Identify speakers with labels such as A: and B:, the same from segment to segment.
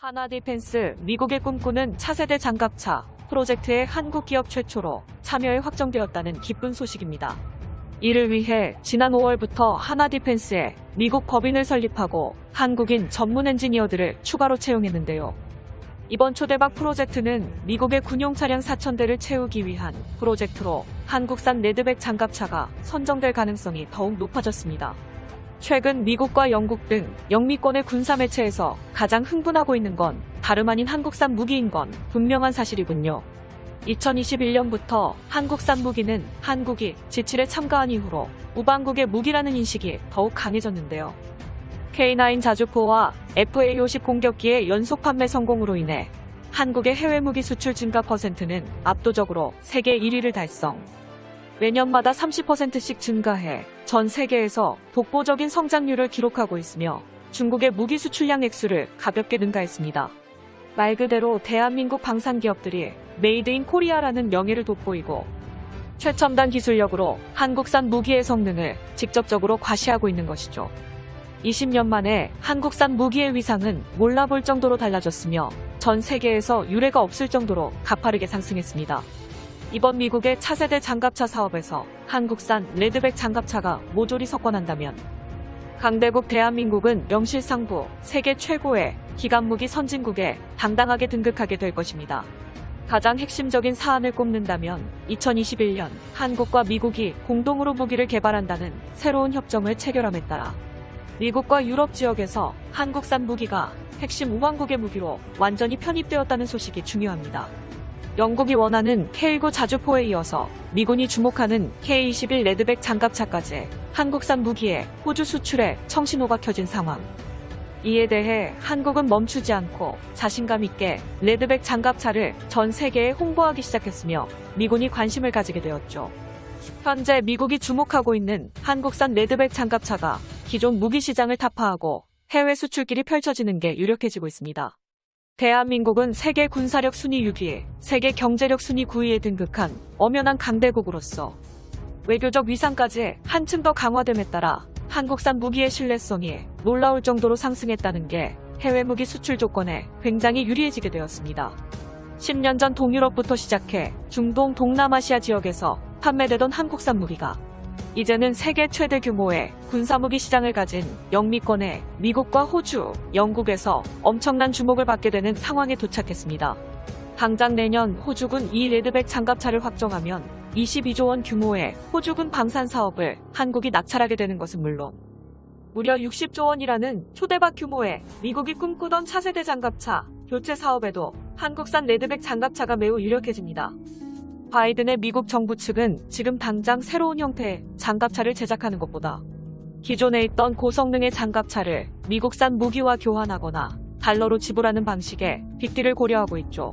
A: 하나 디펜스, 미국의 꿈꾸는 차세대 장갑차 프로젝트에 한국 기업 최초로 참여에 확정되었다는 기쁜 소식입니다. 이를 위해 지난 5월부터 하나 디펜스에 미국 법인을 설립하고 한국인 전문 엔지니어들을 추가로 채용했는데요. 이번 초대박 프로젝트는 미국의 군용 차량 4,000대를 채우기 위한 프로젝트로 한국산 레드백 장갑차가 선정될 가능성이 더욱 높아졌습니다. 최근 미국과 영국 등 영미권의 군사 매체에서 가장 흥분하고 있는 건 다름 아닌 한국산 무기인 건 분명한 사실이군요. 2021년부터 한국산 무기는 한국이 G7에 참가한 이후로 우방국의 무기라는 인식이 더욱 강해졌는데요. K9 자주포와 FA-50 공격기의 연속 판매 성공으로 인해 한국의 해외 무기 수출 증가 퍼센트는 압도적으로 세계 1위를 달성. 매년마다 30%씩 증가해 전 세계에서 독보적인 성장률을 기록하고 있으며 중국의 무기 수출량 액수를 가볍게 능가했습니다. 말 그대로 대한민국 방산기업들이 메이드 인 코리아라는 명예를 돋보이고 최첨단 기술력으로 한국산 무기의 성능을 직접적으로 과시하고 있는 것이죠. 20년 만에 한국산 무기의 위상은 몰라볼 정도로 달라졌으며 전 세계에서 유례가 없을 정도로 가파르게 상승했습니다. 이번 미국의 차세대 장갑차 사업에서 한국산 레드백 장갑차가 모조리 석권한다면 강대국 대한민국은 명실상부 세계 최고의 기갑무기 선진국에 당당하게 등극하게 될 것입니다. 가장 핵심적인 사안을 꼽는다면 2021년 한국과 미국이 공동으로 무기를 개발한다는 새로운 협정을 체결함에 따라 미국과 유럽 지역에서 한국산 무기가 핵심 우방국의 무기로 완전히 편입되었다는 소식이 중요합니다. 영국이 원하는 K19 자주포에 이어서 미군이 주목하는 K21 레드백 장갑차까지 한국산 무기의 호주 수출에 청신호가 켜진 상황. 이에 대해 한국은 멈추지 않고 자신감 있게 레드백 장갑차를 전 세계에 홍보하기 시작했으며 미군이 관심을 가지게 되었죠. 현재 미국이 주목하고 있는 한국산 레드백 장갑차가 기존 무기 시장을 타파하고 해외 수출길이 펼쳐지는 게 유력해지고 있습니다. 대한민국은 세계 군사력 순위 6위, 세계 경제력 순위 9위에 등극한 엄연한 강대국으로서 외교적 위상까지 한층 더 강화됨에 따라 한국산 무기의 신뢰성이 놀라울 정도로 상승했다는 게 해외 무기 수출 조건에 굉장히 유리해지게 되었습니다. 10년 전 동유럽부터 시작해 중동, 동남아시아 지역에서 판매되던 한국산 무기가 이제는 세계 최대 규모의 군사무기 시장을 가진 영미권의 미국과 호주, 영국에서 엄청난 주목을 받게 되는 상황에 도착했습니다. 당장 내년 호주군 이 레드백 장갑차를 확정하면 22조 원 규모의 호주군 방산 사업을 한국이 낙찰하게 되는 것은 물론 무려 60조 원이라는 초대박 규모의 미국이 꿈꾸던 차세대 장갑차 교체 사업에도 한국산 레드백 장갑차가 매우 유력해집니다. 바이든의 미국 정부 측은 지금 당장 새로운 형태의 장갑차를 제작하는 것보다 기존에 있던 고성능의 장갑차를 미국산 무기와 교환하거나 달러로 지불하는 방식의 빅딜을 고려하고 있죠.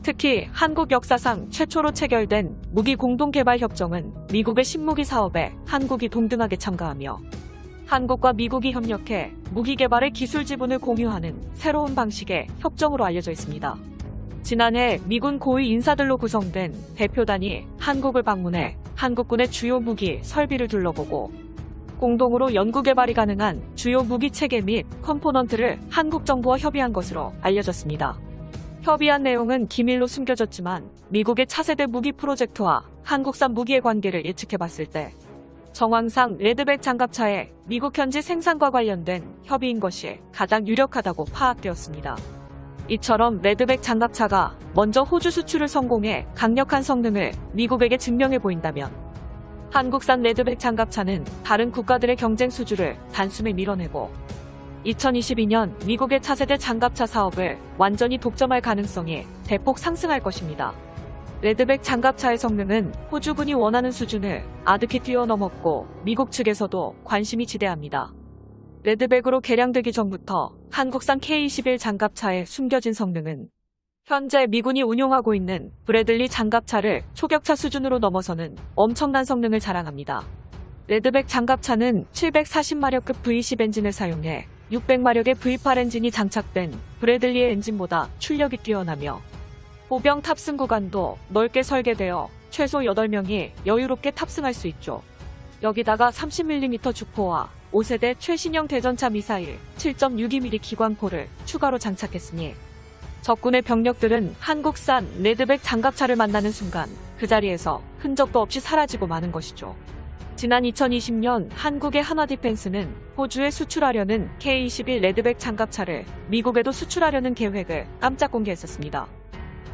A: 특히 한국 역사상 최초로 체결된 무기 공동개발 협정은 미국의 신무기 사업에 한국이 동등하게 참가하며 한국과 미국이 협력해 무기 개발의 기술 지분을 공유하는 새로운 방식의 협정으로 알려져 있습니다. 지난해 미군 고위 인사들로 구성된 대표단이 한국을 방문해 한국군의 주요 무기 설비를 둘러보고 공동으로 연구개발이 가능한 주요 무기 체계 및 컴포넌트를 한국 정부와 협의한 것으로 알려졌습니다. 협의한 내용은 기밀로 숨겨졌지만 미국의 차세대 무기 프로젝트와 한국산 무기의 관계를 예측해봤을 때 정황상 레드백 장갑차의 미국 현지 생산과 관련된 협의인 것이 가장 유력하다고 파악되었습니다. 이처럼 레드백 장갑차가 먼저 호주 수출을 성공해 강력한 성능을 미국에게 증명해 보인다면 한국산 레드백 장갑차는 다른 국가들의 경쟁 수주를 단숨에 밀어내고 2022년 미국의 차세대 장갑차 사업을 완전히 독점할 가능성이 대폭 상승할 것입니다. 레드백 장갑차의 성능은 호주군이 원하는 수준을 아득히 뛰어넘었고 미국 측에서도 관심이 지대합니다. 레드백으로 개량되기 전부터 한국산 K21 장갑차의 숨겨진 성능은 현재 미군이 운용하고 있는 브래들리 장갑차를 초격차 수준으로 넘어서는 엄청난 성능을 자랑합니다. 레드백 장갑차는 740마력급 V10 엔진을 사용해 600마력의 V8 엔진이 장착된 브래들리의 엔진보다 출력이 뛰어나며 보병 탑승 구간도 넓게 설계되어 최소 8명이 여유롭게 탑승할 수 있죠. 여기다가 30mm 주포와 5세대 최신형 대전차 미사일 7.62mm 기관포를 추가로 장착했으니 적군의 병력들은 한국산 레드백 장갑차를 만나는 순간 그 자리에서 흔적도 없이 사라지고 마는 것이죠. 지난 2020년 한국의 한화디펜스는 호주에 수출하려는 K-21 레드백 장갑차를 미국에도 수출하려는 계획을 깜짝 공개했었습니다.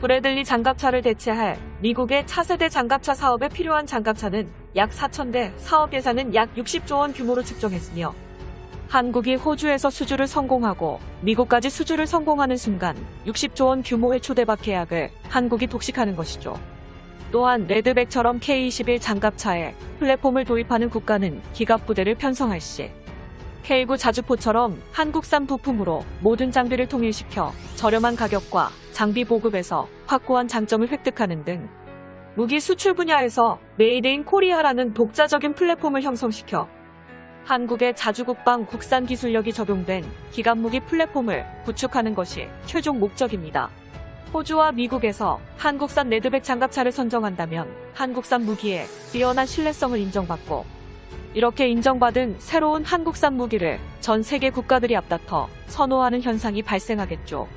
A: 브래들리 장갑차를 대체할 미국의 차세대 장갑차 사업에 필요한 장갑차는 약 4,000대, 사업 예산은 약 60조 원 규모로 측정했으며 한국이 호주에서 수주를 성공하고 미국까지 수주를 성공하는 순간 60조 원 규모의 초대박 계약을 한국이 독식하는 것이죠. 또한 레드백처럼 K-21 장갑차에 플랫폼을 도입하는 국가는 기갑부대를 편성할 시 K9 자주포처럼 한국산 부품으로 모든 장비를 통일시켜 저렴한 가격과 장비 보급에서 확고한 장점을 획득하는 등 무기 수출 분야에서 메이드 인 코리아라는 독자적인 플랫폼을 형성시켜 한국의 자주국방 국산 기술력이 적용된 기갑무기 플랫폼을 구축하는 것이 최종 목적입니다. 호주와 미국에서 한국산 레드백 장갑차를 선정한다면 한국산 무기의 뛰어난 신뢰성을 인정받고 이렇게 인정받은 새로운 한국산 무기를 전 세계 국가들이 앞다퉈 선호하는 현상이 발생하겠죠.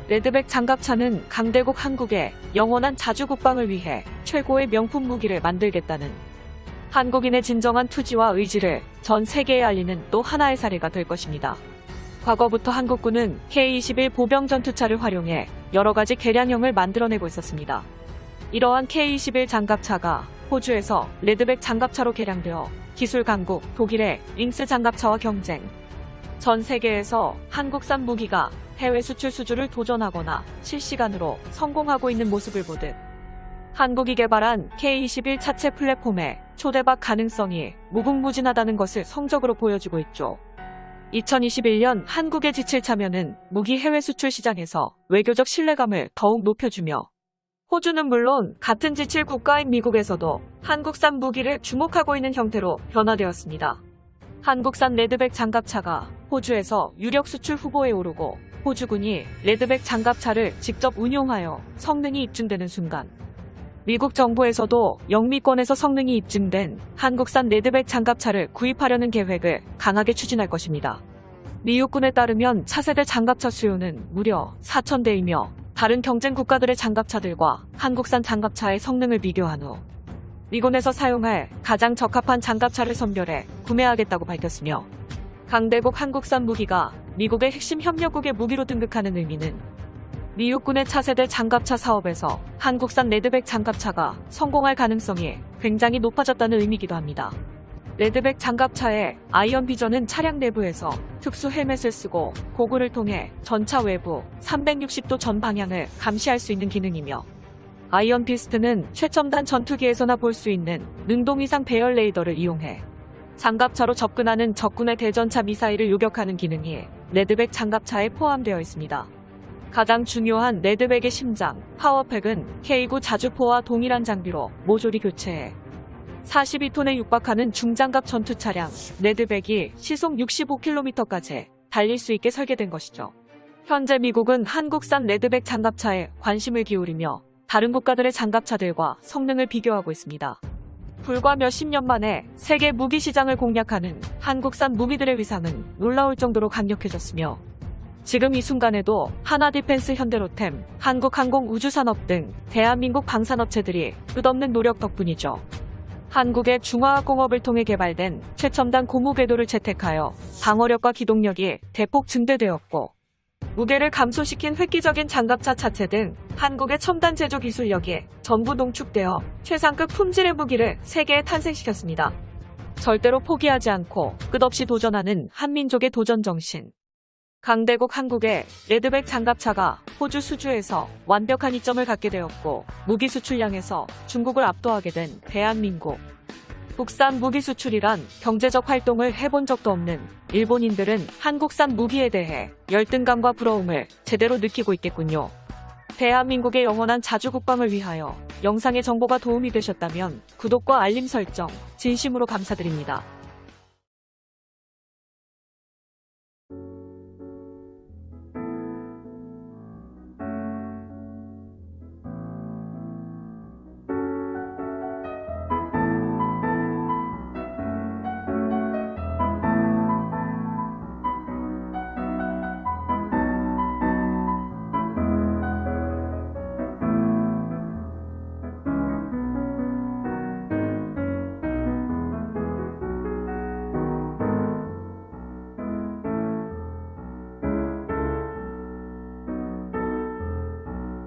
A: 레드백 장갑차는 강대국 한국의 영원한 자주국방을 위해 최고의 명품 무기를 만들겠다는 한국인의 진정한 투지와 의지를 전 세계에 알리는 또 하나의 사례가 될 것입니다. 과거부터 한국군은 K-21 보병 전투차를 활용해 여러 가지 개량형을 만들어내고 있었습니다. 이러한 K-21 장갑차가 호주에서 레드백 장갑차로 개량되어 기술 강국 독일의 링스 장갑차와 경쟁, 전 세계에서 한국산 무기가 해외 수출 수주를 도전하거나 실시간으로 성공하고 있는 모습을 보듯 한국이 개발한 K-21 차체 플랫폼의 초대박 가능성이 무궁무진하다는 것을 성적으로 보여주고 있죠. 2021년 한국의 지칠 참여는 무기 해외 수출 시장에서 외교적 신뢰감을 더욱 높여주며 호주는 물론 같은 지칠 국가인 미국에서도 한국산 무기를 주목하고 있는 형태로 변화되었습니다. 한국산 레드백 장갑차가 호주에서 유력 수출 후보에 오르고 호주군이 레드백 장갑차를 직접 운용하여 성능이 입증되는 순간 미국 정부에서도 영미권에서 성능이 입증된 한국산 레드백 장갑차를 구입하려는 계획을 강하게 추진할 것입니다. 미 육군에 따르면 차세대 장갑차 수요는 무려 4,000대이며 다른 경쟁 국가들의 장갑차들과 한국산 장갑차의 성능을 비교한 후 미군에서 사용할 가장 적합한 장갑차를 선별해 구매하겠다고 밝혔으며 강대국 한국산 무기가 미국의 핵심 협력국의 무기로 등극하는 의미는 미 육군의 차세대 장갑차 사업에서 한국산 레드백 장갑차가 성공할 가능성이 굉장히 높아졌다는 의미이기도 합니다. 레드백 장갑차의 아이언 비전은 차량 내부에서 특수 헬멧을 쓰고 고글을 통해 전차 외부 360도 전 방향을 감시할 수 있는 기능이며 아이언 피스트는 최첨단 전투기에서나 볼 수 있는 능동 이상 배열 레이더를 이용해 장갑차로 접근하는 적군의 대전차 미사일을 요격하는 기능이 레드백 장갑차에 포함되어 있습니다. 가장 중요한 레드백의 심장, 파워팩은 K9 자주포와 동일한 장비로 모조리 교체해 42톤에 육박하는 중장갑 전투차량 레드백이 시속 65km까지 달릴 수 있게 설계된 것이죠. 현재 미국은 한국산 레드백 장갑차에 관심을 기울이며 다른 국가들의 장갑차들과 성능을 비교하고 있습니다. 불과 몇십 년 만에 세계 무기 시장을 공략하는 한국산 무기들의 위상은 놀라울 정도로 강력해졌으며 지금 이 순간에도 한화디펜스, 현대로템, 한국항공우주산업 등 대한민국 방산업체들이 끝없는 노력 덕분이죠. 한국의 중화학공업을 통해 개발된 최첨단 고무궤도를 채택하여 방어력과 기동력이 대폭 증대되었고 무게를 감소시킨 획기적인 장갑차 차체 등 한국의 첨단 제조 기술력이 전부 농축되어 최상급 품질의 무기를 세계에 탄생시켰습니다. 절대로 포기하지 않고 끝없이 도전하는 한민족의 도전 정신. 강대국 한국의 레드백 장갑차가 호주 수주에서 완벽한 이점을 갖게 되었고 무기 수출량에서 중국을 압도하게 된 대한민국. 국산 무기 수출이란 경제적 활동을 해본 적도 없는 일본인들은 한국산 무기에 대해 열등감과 부러움을 제대로 느끼고 있겠군요. 대한민국의 영원한 자주국방을 위하여 영상의 정보가 도움이 되셨다면 구독과 알림 설정 진심으로 감사드립니다.